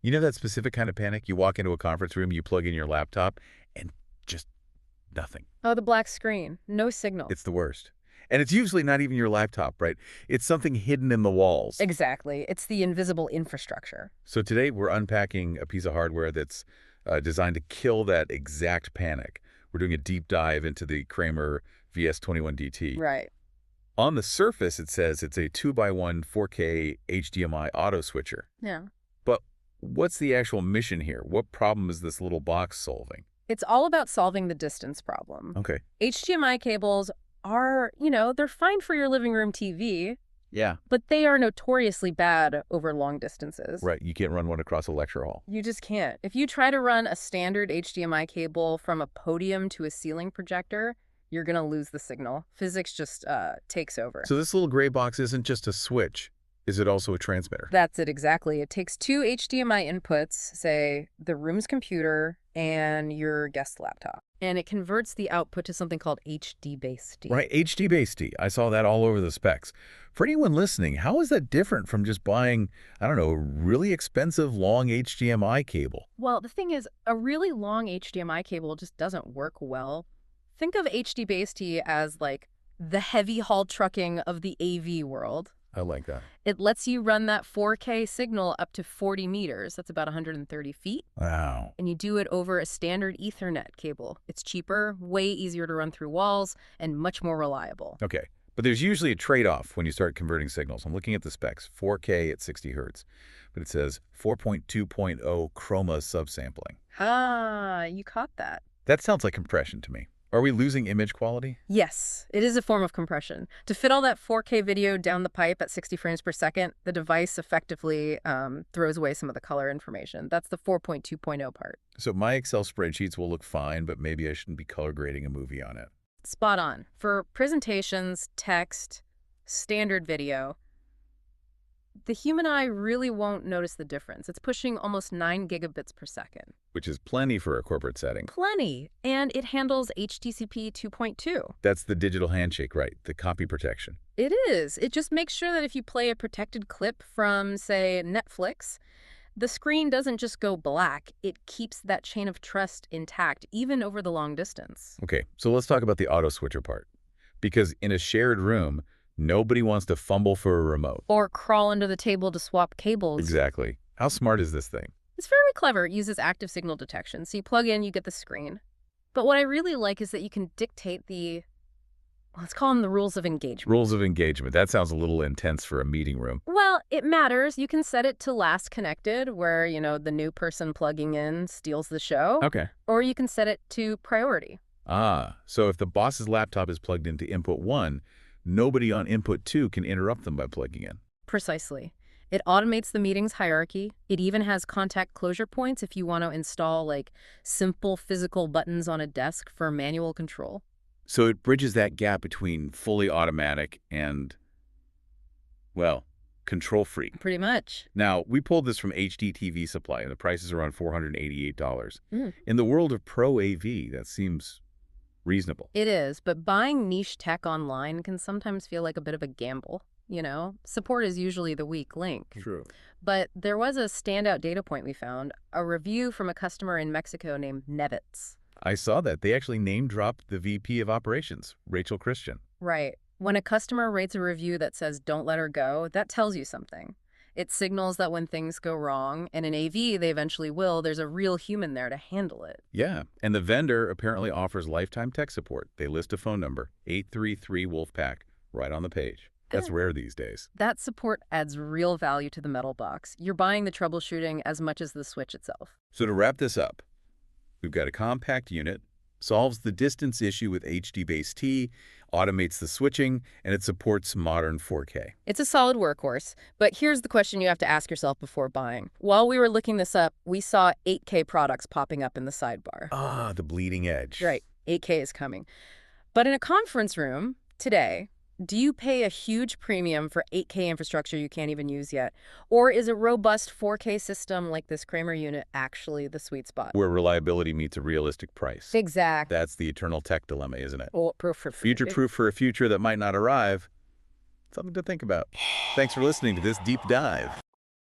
You know that specific kind of panic? You walk into a conference room, you plug in your laptop, and just nothing. Oh, the black screen. No signal. It's the worst. And it's usually not even your laptop, right? It's something hidden in the walls. Exactly. It's the invisible infrastructure. So today we're unpacking a piece of hardware that's designed to kill that exact panic. We're doing a deep dive into the Kramer VS-21DT. Right. On the surface, it says it's a 2x1 4K HDMI auto switcher. Yeah. But what's the actual mission here? What problem is this little box solving? It's all about solving the distance problem. Okay. HDMI cables are, they're fine for your living room TV, Yeah. but they are notoriously bad over long distances. Right. You can't run one across a lecture hall. You just can't. If you try to run a standard HDMI cable from a podium to a ceiling projector, you're going to lose the signal. Physics just takes over. So this little gray box isn't just a switch. Is it also a transmitter? That's it, exactly. It takes two HDMI inputs, say the room's computer and your guest laptop, and it converts the output to something called HDBaseT. Right, HDBaseT. I saw that all over the specs. For anyone listening, how is that different from just buying, I don't know, a really expensive long HDMI cable? Well, the thing is, a really long HDMI cable just doesn't work well. Think of HDBaseT as like the heavy haul trucking of the AV world. I like that. It lets you run that 4K signal up to 40 meters. That's about 130 feet. Wow. And you do it over a standard Ethernet cable. It's cheaper, way easier to run through walls, and much more reliable. Okay, but there's usually a trade-off when you start converting signals. I'm looking at the specs, 4K at 60 hertz, but it says 4.2.0 chroma subsampling. Ah, you caught that. That sounds like compression to me. Are we losing image quality? Yes, it is a form of compression. To fit all that 4K video down the pipe at 60 frames per second, the device effectively throws away some of the color information. That's the 4.2.0 part. So my Excel spreadsheets will look fine, but maybe I shouldn't be color grading a movie on it. Spot on. For presentations, text, standard video, the human eye really won't notice the difference. It's pushing almost 9 gigabits per second. Which is plenty for a corporate setting. Plenty. And it handles HDCP 2.2. That's the digital handshake, right? The copy protection. It is. It just makes sure that if you play a protected clip from, say, Netflix, the screen doesn't just go black. It keeps that chain of trust intact, even over the long distance. Okay, so let's talk about the auto switcher part. Because in a shared room, nobody wants to fumble for a remote. Or crawl under the table to swap cables. Exactly. How smart is this thing? It's very clever. It uses active signal detection. So you plug in, you get the screen. But what I really like is that you can dictate let's call them the rules of engagement. Rules of engagement. That sounds a little intense for a meeting room. Well, it matters. You can set it to last connected, where, the new person plugging in steals the show. Okay. Or you can set it to priority. Ah, so if the boss's laptop is plugged into input 1, nobody on input 2 can interrupt them by plugging in. Precisely. It automates the meeting's hierarchy. It even has contact closure points if you want to install, simple physical buttons on a desk for manual control. So it bridges that gap between fully automatic and, well, control freak. Pretty much. Now, we pulled this from HD TV Supply, and the price is around $488. Mm. In the world of Pro AV, that seems reasonable. It is, but buying niche tech online can sometimes feel like a bit of a gamble. Support is usually the weak link. True. But there was a standout data point we found, a review from a customer in Mexico named Nevitz. I saw that. They actually name-dropped the VP of Operations, Rachel Christian. Right. When a customer rates a review that says, "Don't let her go," that tells you something. It signals that when things go wrong, and in AV they eventually will, there's a real human there to handle it. Yeah, and the vendor apparently offers lifetime tech support. They list a phone number, 833-WOLFPACK, right on the page. That's rare these days. That support adds real value to the metal box. You're buying the troubleshooting as much as the switch itself. So to wrap this up, we've got a compact unit, solves the distance issue with HDBaseT, automates the switching, and it supports modern 4K. It's a solid workhorse, but here's the question you have to ask yourself before buying. While we were looking this up, we saw 8K products popping up in the sidebar. Ah, the bleeding edge. Right, 8K is coming. But in a conference room today, do you pay a huge premium for 8K infrastructure you can't even use yet? Or is a robust 4K system like this Kramer unit actually the sweet spot? Where reliability meets a realistic price. Exactly. That's the eternal tech dilemma, isn't it? Well, Future-proof for a future that might not arrive. Something to think about. Thanks for listening to this deep dive.